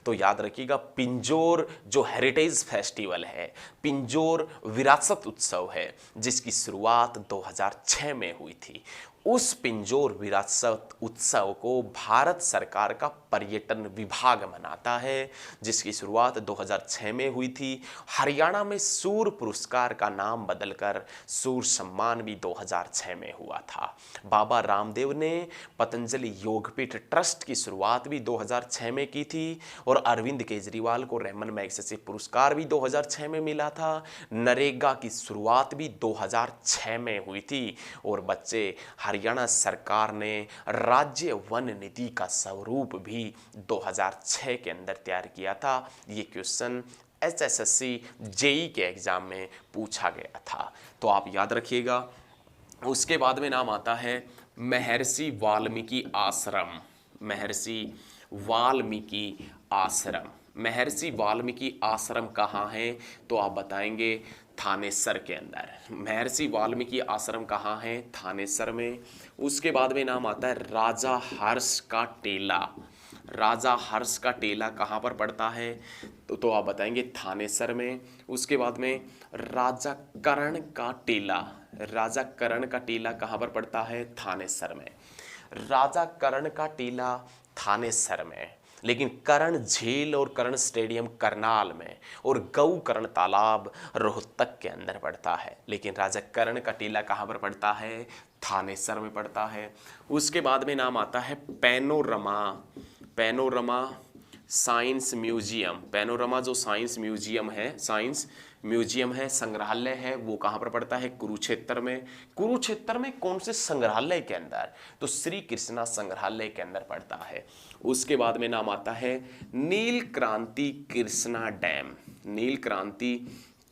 तो याद रखिएगा पिंजौर जो हेरिटेज फेस्टिवल है, पिंजौर विरासत उत्सव है, जिसकी शुरुआत 2006 में हुई थी। उस पिंजौर विरासत उत्सव को भारत सरकार का पर्यटन विभाग मनाता है, जिसकी शुरुआत 2006 में हुई थी। हरियाणा में सूर पुरस्कार का नाम बदलकर सूर सम्मान भी 2006 में हुआ था। बाबा रामदेव ने पतंजलि योगपीठ ट्रस्ट की शुरुआत भी 2006 में की थी, और अरविंद केजरीवाल को रेमन मैग्सेसे पुरस्कार भी 2006 में मिला था। नरेगा की शुरुआत भी 2006 में हुई थी, और बच्चे हरियाणा सरकार ने राज्य वन निधि का स्वरूप भी 2006 के अंदर तैयार किया था। ये क्वेश्चन एसएससी जेई के एग्जाम में पूछा गया था, तो आप याद रखिएगा। उसके बाद में नाम आता है महर्षि वाल्मीकि आश्रम। महर्षि वाल्मीकि आश्रम, महर्षि वाल्मीकि आश्रम कहाँ है, तो आप बताएंगे थानेसर के अंदर। महर्षि वाल्मीकि आश्रम कहाँ है, थानेसर में। उसके बाद में नाम आता है राजा हर्ष का टेला। राजा हर्ष का टेला कहाँ पर पड़ता है, तो आप बताएंगे थानेसर में। उसके बाद में राजा कर्ण का टेला, राजा कर्ण का टेला कहाँ पर पड़ता है, थानेसर में। राजा कर्ण का टीला थानेसर में, लेकिन कर्ण झील और कर्ण स्टेडियम करनाल में, और गऊ कर्ण तालाब रोहतक के अंदर पड़ता है। लेकिन राजा कर्ण का टीला कहाँ पर पड़ता है, थानेसर में पड़ता है। उसके बाद में नाम आता है panorama. Panorama science museum. Panorama जो साइंस म्यूजियम है, साइंस म्यूजियम है, संग्रहालय है, वो कहाँ पर पड़ता है, कुरुक्षेत्र में। कुरुक्षेत्र में कौन से संग्रहालय के अंदर, तो श्री कृष्णा संग्रहालय के अंदर पड़ता है। उसके बाद में नाम आता है नील क्रांति कृष्णा डैम। नील क्रांति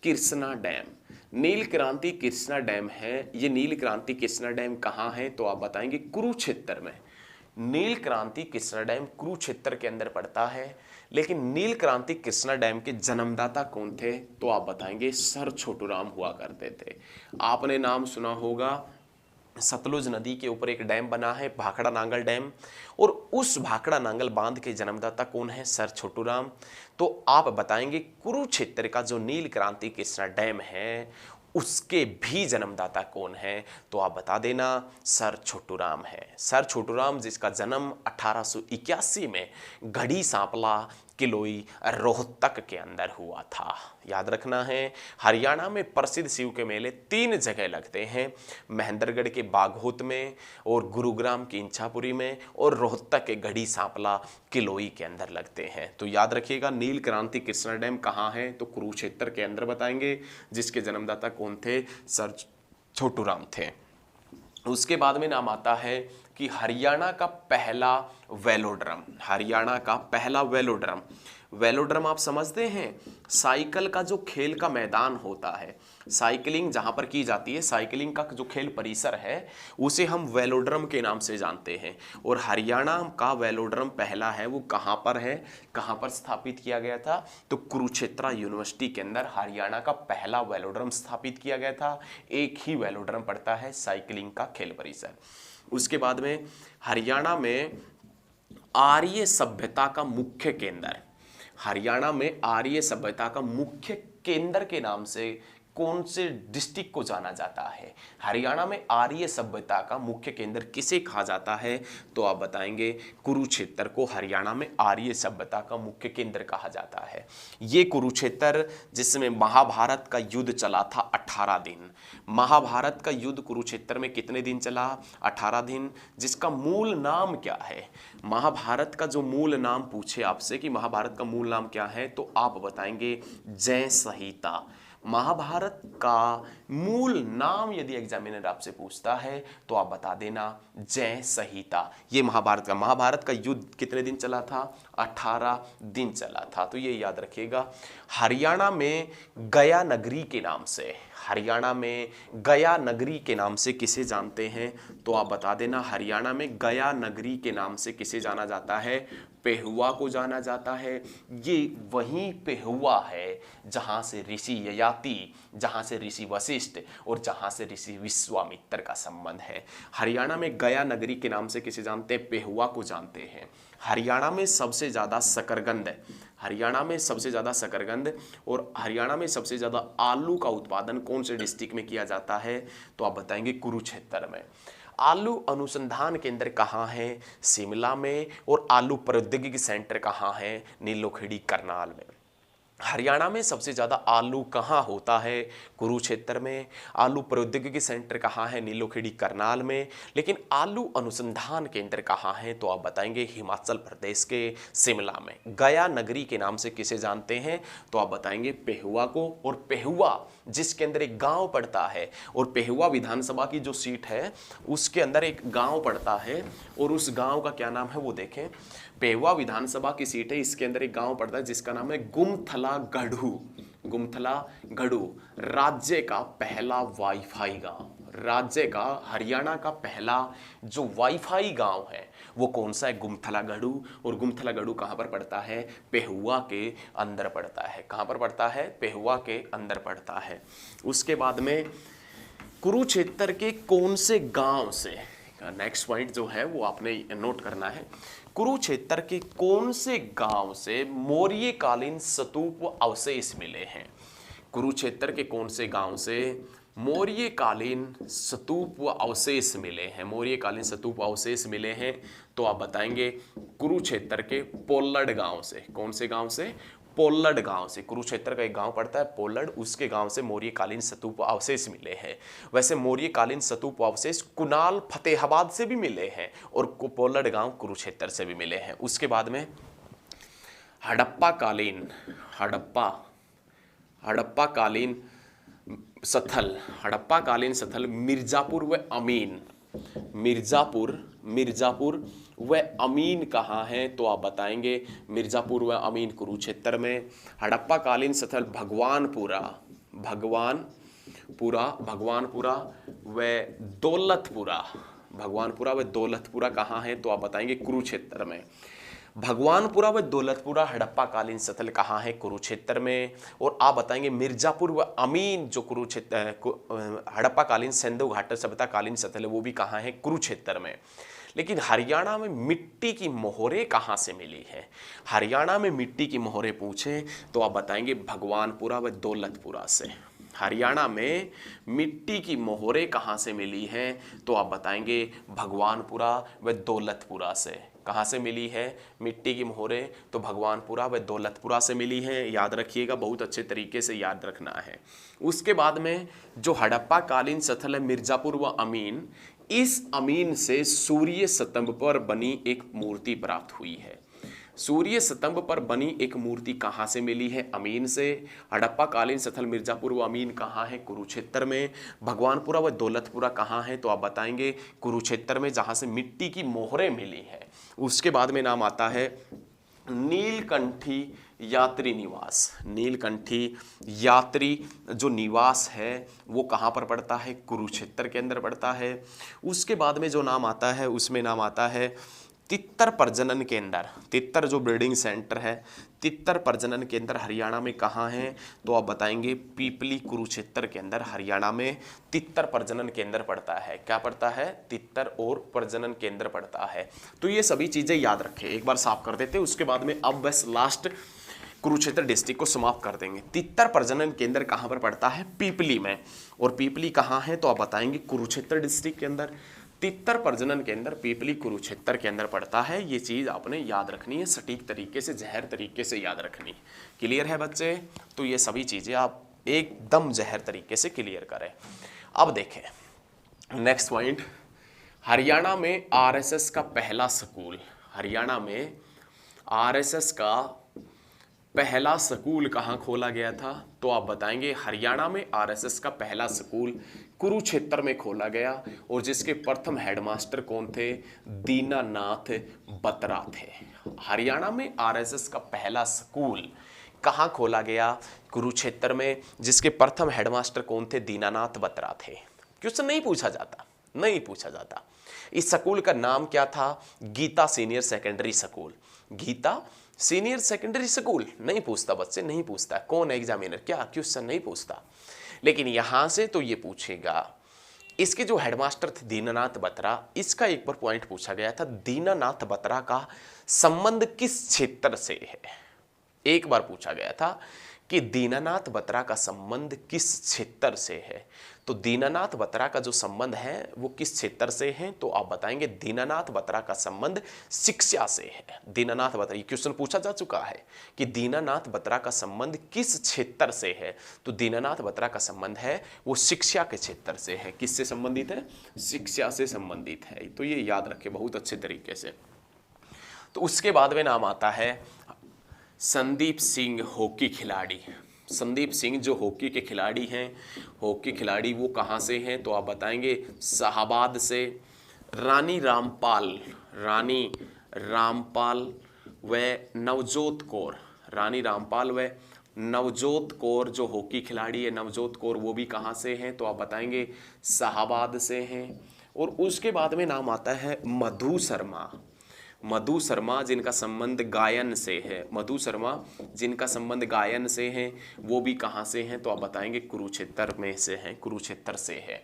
कृष्णा डैम, नील क्रांति कृष्णा डैम है। ये नील क्रांति कृष्णा डैम कहाँ है, तो आप बताएंगे कुरुक्षेत्र में। नील क्रांति कृष्णा डैम कुरुक्षेत्र के अंदर पड़ता है। लेकिन नील क्रांति कृष्णा डैम के जन्मदाता कौन थे, तो आप बताएंगे सर छोटूराम हुआ करते थे। आपने नाम सुना होगा, सतलुज नदी के ऊपर एक डैम बना है, भाखड़ा नांगल डैम, और उस भाखड़ा नांगल बांध के जन्मदाता कौन है, सर छोटूराम। तो आप बताएंगे कुरुक्षेत्र का जो नील क्रांति कृष्णा डैम है उसके भी जन्मदाता कौन है, तो आप बता देना सर छोटूराम है। सर छोटूराम जिसका जन्म 1881 में गढ़ी सांपला किलोई रोहतक के अंदर हुआ था। याद रखना है, हरियाणा में प्रसिद्ध शिव के मेले 3 जगह लगते हैं, महेंद्रगढ़ के बागहोत में, और गुरुग्राम की इंछापुरी में, और रोहतक के गढ़ी सांपला किलोई के अंदर लगते हैं। तो याद रखिएगा नील क्रांति कृष्णा डैम कहाँ है, तो कुरुक्षेत्र के अंदर बताएंगे, जिसके जन्मदाता कौन थे, सर छोटूराम थे। उसके बाद में नाम आता है कि हरियाणा का पहला वेलोड्रम। हरियाणा का पहला वेलोड्रम, वेलोड्रम आप समझते हैं, साइकिल का जो खेल का मैदान होता है, साइकिलिंग जहां पर की जाती है, साइकिलिंग का जो खेल परिसर है उसे हम वेलोड्रम के नाम से जानते हैं। और हरियाणा का वेलोड्रम पहला है, वो कहां पर है, कहां पर स्थापित किया गया था, तो कुरुक्षेत्र यूनिवर्सिटी के अंदर हरियाणा का पहला वेलोड्रम स्थापित किया गया था। एक ही वेलोड्रम पड़ता है, साइकिलिंग का खेल परिसर। उसके बाद में हरियाणा में आर्य सभ्यता का मुख्य केंद्र, हरियाणा में आर्य सभ्यता का मुख्य केंद्र के नाम से कौन से डिस्ट्रिक्ट को जाना जाता है? हरियाणा में आर्य सभ्यता का मुख्य केंद्र किसे कहा जाता है? तो आप बताएंगे कुरुक्षेत्र को हरियाणा में आर्य सभ्यता का मुख्य केंद्र कहा जाता है। ये कुरुक्षेत्र जिसमें महाभारत का युद्ध चला था 18 दिन। महाभारत का युद्ध कुरुक्षेत्र में कितने दिन चला? 18 दिन। जिसका मूल नाम क्या है? महाभारत का जो मूल नाम पूछे आपसे कि महाभारत का मूल नाम क्या है, तो आप बताएंगे जय संहिता। महाभारत का मूल नाम यदि एग्जामिनर आपसे पूछता है तो आप बता देना जय संहिता। ये महाभारत का युद्ध कितने दिन चला था? 18 दिन चला था। तो ये याद रखिएगा। हरियाणा में गया नगरी के नाम से, हरियाणा में गया नगरी के नाम से किसे जानते हैं? तो आप बता देना हरियाणा में गया नगरी के नाम से किसे जाना जाता है? पेहुआ को जाना जाता है। ये वही पेहुआ है जहां से ऋषि ययाति, जहां से ऋषि वशिष्ठ और जहां से ऋषि विश्वामित्र का संबंध है। हरियाणा में गया नगरी के नाम से किसे जानते हैं? पेहुआ को जानते हैं। हरियाणा में सबसे ज्यादा शकरकंद, हरियाणा में सबसे ज्यादा शकरकंद और हरियाणा में सबसे ज्यादा आलू का उत्पादन कौन से डिस्ट्रिक्ट में किया जाता है? तो आप बताएंगे कुरुक्षेत्र में। आलू अनुसंधान केंद्र कहाँ है? शिमला में। और आलू प्रौद्योगिकी सेंटर कहाँ है? नीलोखेड़ी करनाल में। हरियाणा में सबसे ज़्यादा आलू कहाँ होता है? कुरुक्षेत्र में। आलू प्रौद्योगिकी सेंटर कहाँ है? नीलोखेड़ी करनाल में। लेकिन आलू अनुसंधान केंद्र कहाँ है? तो आप बताएंगे हिमाचल प्रदेश के शिमला में। गया नगरी के नाम से किसे जानते हैं? तो आप बताएंगे पेहुआ को। और पेहुआ जिसके अंदर एक गांव पड़ता है, और पेहुआ विधानसभा की जो सीट है उसके अंदर एक गांव पड़ता है, और उस गांव का क्या नाम है वो देखें। पेहुआ विधानसभा की सीट है, इसके अंदर एक गांव पड़ता है जिसका नाम है गुमथला गढ़ू। गुमथला गढ़ू राज्य का पहला वाईफाई गांव, राज्य का हरियाणा का पहला जो वाईफाई गांव है वो कौन सा है? गुमथला गढ़ू। और गुमथला गढ़ू कहां पर पड़ता है? पेहुआ के अंदर पड़ता है। कहां पर पड़ता है? पेहुआ के अंदर पड़ता है। उसके बाद में कुरुक्षेत्र के कौन से गांव से, नेक्स्ट पॉइंट जो है वो आपने नोट करना है। कुरुक्षेत्र के कौन से गांव से मौर्य कालीन स्तूप अवशेष मिले हैं? कुरुक्षेत्र के कौन से गांव से मौर्य कालीन स्तूप अवशेष मिले हैं? मौर्य कालीन स्तूप अवशेष मिले हैं तो आप बताएंगे कुरुक्षेत्र के पोल्लड गांव से। कौन से गांव से? पोल्लड गांव से। कुरुक्षेत्र का एक गांव पड़ता है पोल्लड, उसके गांव से मौर्य कालीन स्तूप अवशेष मिले हैं। वैसे मौर्य कालीन स्तूप अवशेष कुनाल फतेहाबाद से भी मिले हैं और पोल्लड गांव कुरुक्षेत्र से भी मिले हैं। उसके बाद में हड़प्पा कालीन स्थल मिर्जापुर व अमीन, मिर्जापुर व अमीन कहाँ है? तो आप बताएंगे मिर्जापुर व अमीन कुरुक्षेत्र में। हड़प्पा कालीन स्थल भगवानपुरा व दौलतपुरा कहाँ है? तो आप बताएंगे कुरुक्षेत्र में। भगवानपुरा व दौलतपुरा हड़प्पा कालीन स्थल कहाँ है? कुरुक्षेत्र में। और आप बताएंगे मिर्जापुर व अमीन जो हड़प्पा कालीन सिंधु घाटी सभ्यता कालीन स्थल है वो भी कहाँ है? कुरुक्षेत्र में। लेकिन हरियाणा में मिट्टी की मोहरें कहाँ से मिली है? हरियाणा में मिट्टी की मोहरें पूछें तो आप बताएंगे भगवानपुरा व दौलतपुरा से। हरियाणा में मिट्टी की मोहरें कहाँ से मिली हैं? तो आप बताएंगे भगवानपुरा व दौलतपुरा से। कहाँ से मिली है मिट्टी की मोहरें? तो भगवानपुरा व दौलतपुरा से मिली है। याद रखिएगा, बहुत अच्छे तरीके से याद रखना है। उसके बाद में जो हड़प्पा कालीन स्थल है मिर्जापुर व अमीन, इस अमीन से सूर्य स्तंभ पर बनी एक मूर्ति प्राप्त हुई है। सूर्य स्तंभ पर बनी एक मूर्ति कहाँ से मिली है? अमीन से। हड़प्पा कालीन स्थल मिर्जापुर व अमीन कहाँ है? कुरुक्षेत्र में। भगवानपुरा व दौलतपुरा कहाँ है? तो आप बताएंगे कुरुक्षेत्र में, जहाँ से मिट्टी की मोहरें मिली हैं। उसके बाद में नाम आता है नीलकंठी यात्री निवास। नीलकंठी यात्री जो निवास है वो कहाँ पर पड़ता है? कुरुक्षेत्र के अंदर पड़ता है। उसके बाद में जो नाम आता है उसमें नाम आता है तित्तर प्रजनन केंद्र। तित्तर जो ब्रीडिंग सेंटर है, तित्तर प्रजनन केंद्र हरियाणा में कहाँ है? तो आप बताएंगे पीपली कुरुक्षेत्र के अंदर हरियाणा में तित्तर प्रजनन केंद्र पड़ता है। क्या पड़ता है? तित्तर और प्रजनन केंद्र पड़ता है। तो ये सभी चीजें याद रखें, एक बार साफ कर देते हैं। उसके बाद में अब बस लास्ट कुरुक्षेत्र डिस्ट्रिक्ट को समाप्त कर देंगे। तितर प्रजनन केंद्र कहाँ पर पड़ता है? पीपली में। और पीपली कहाँ है तो आप बताएंगे कुरुक्षेत्र डिस्ट्रिक्ट के अंदर। तितर प्रजनन केंद्र पीपली कुरुक्षेत्र के अंदर पड़ता है। ये चीज आपने याद रखनी है, सटीक तरीके से, जहर तरीके से याद रखनी है। क्लियर है बच्चे? तो ये सभी चीजें आप एकदम जहर तरीके से क्लियर करें। अब देखें नेक्स्ट पॉइंट, हरियाणा में आरएसएस का पहला स्कूल, हरियाणा में आरएसएस का पहला स्कूल कहाँ खोला गया था? तो आप बताएंगे हरियाणा में आरएसएस का पहला स्कूल कुरुक्षेत्र में खोला गया, और जिसके प्रथम हेडमास्टर कौन थे? दीनानाथ बत्रा थे। हरियाणा में आरएसएस का पहला स्कूल कहाँ खोला गया? कुरुक्षेत्र में, जिसके प्रथम हेडमास्टर कौन थे? दीनानाथ बत्रा थे। क्वेश्चन नहीं पूछा जाता, नहीं पूछा जाता। इस स्कूल का नाम क्या था? Geeta senior secondary school. Geeta senior secondary school नहीं पूछता बच्चे, नहीं पूछता। कौन एग्जामिनर क्या क्वेश्चन नहीं पूछता, लेकिन यहां से तो ये पूछेगा। इसके जो हेडमास्टर थे दीनानाथ बत्रा, इसका एक बार पॉइंट पूछा गया था, दीनानाथ बत्रा का संबंध किस क्षेत्र से है? एक बार पूछा गया था कि दीनानाथ बत्रा का संबंध किस क्षेत्र से है। तो दीनानाथ बत्रा का जो संबंध है वो किस क्षेत्र से है? तो आप बताएंगे दीनानाथ बत्रा का संबंध शिक्षा से है। दीनानाथ बत्रा, ये क्वेश्चन पूछा जा चुका है कि दीनानाथ बत्रा का संबंध किस क्षेत्र से है। तो दीनानाथ बत्रा का संबंध है वो शिक्षा के क्षेत्र से है। किससे संबंधित है? शिक्षा से संबंधित है। तो ये याद रखें बहुत अच्छे तरीके से। तो उसके बाद में नाम आता है संदीप सिंह, हॉकी खिलाड़ी। संदीप सिंह जो हॉकी के खिलाड़ी हैं, हॉकी खिलाड़ी वो कहाँ से हैं? तो आप बताएंगे शाहबाद से। रानी रामपाल, रानी रामपाल व नवजोत कौर, रानी रामपाल व नवजोत कौर जो हॉकी खिलाड़ी है, नवजोत कौर, वो भी कहाँ से हैं? तो आप बताएंगे शाहबाद से हैं। और उसके बाद में नाम आता है मधु शर्मा। मधु शर्मा जिनका संबंध गायन से है, मधु शर्मा जिनका संबंध गायन से है, वो भी कहाँ से हैं? तो आप बताएंगे कुरुक्षेत्र में से हैं, कुरुक्षेत्र से है।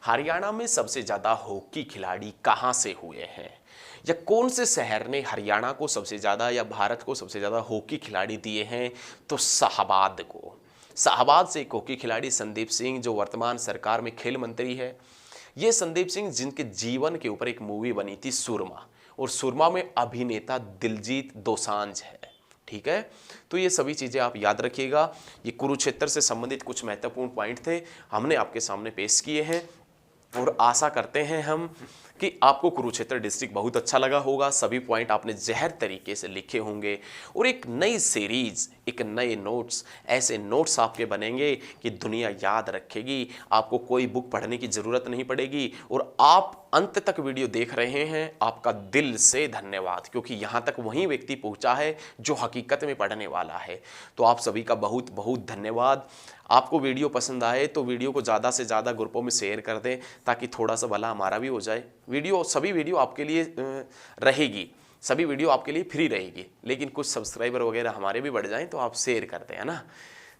हरियाणा में सबसे ज़्यादा हॉकी खिलाड़ी कहाँ से हुए हैं, या कौन से शहर ने हरियाणा को सबसे ज़्यादा या भारत को सबसे ज़्यादा हॉकी खिलाड़ी दिए हैं? तो शाहबाद को। शाहबाद से एक हॉकी खिलाड़ी संदीप सिंह जो वर्तमान सरकार में खेल मंत्री है। ये संदीप सिंह जिनके जीवन के ऊपर एक मूवी बनी थी सुरमा, और सुरमा में अभिनेता दिलजीत दोसांझ है। ठीक है, तो ये सभी चीज़ें आप याद रखिएगा। ये कुरुक्षेत्र से संबंधित कुछ महत्वपूर्ण पॉइंट थे, हमने आपके सामने पेश किए हैं, और आशा करते हैं हम कि आपको कुरुक्षेत्र डिस्ट्रिक्ट बहुत अच्छा लगा होगा। सभी पॉइंट आपने जहर तरीके से लिखे होंगे, और एक नई सीरीज, एक नए नोट्स, ऐसे नोट्स आपके बनेंगे कि दुनिया याद रखेगी। आपको कोई बुक पढ़ने की ज़रूरत नहीं पड़ेगी। और आप अंत तक वीडियो देख रहे हैं, आपका दिल से धन्यवाद, क्योंकि यहाँ तक वही व्यक्ति पहुँचा है जो हकीकत में पढ़ने वाला है। तो आप सभी का बहुत बहुत धन्यवाद। आपको वीडियो पसंद आए तो वीडियो को ज़्यादा से ज़्यादा ग्रुपों में शेयर कर दें, ताकि थोड़ा सा भला हमारा भी हो जाए। सभी वीडियो आपके लिए रहेगी, सभी वीडियो आपके लिए फ्री रहेगी, लेकिन कुछ सब्सक्राइबर वगैरह हमारे भी बढ़ जाएं तो आप शेयर कर दें, है ना।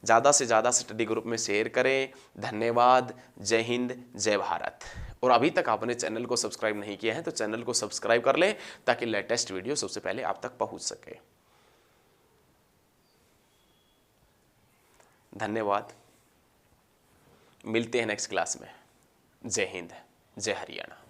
ज़्यादा से ज़्यादा स्टडी ग्रुप में शेयर करें। धन्यवाद। जय हिंद, जय भारत। और अभी तक आपने चैनल को सब्सक्राइब नहीं किया है तो चैनल को सब्सक्राइब कर लें, ताकि लेटेस्ट वीडियो सबसे पहले आप तक पहुंच सके। धन्यवाद। मिलते हैं नेक्स्ट क्लास में। जय हिंद, जय हरियाणा।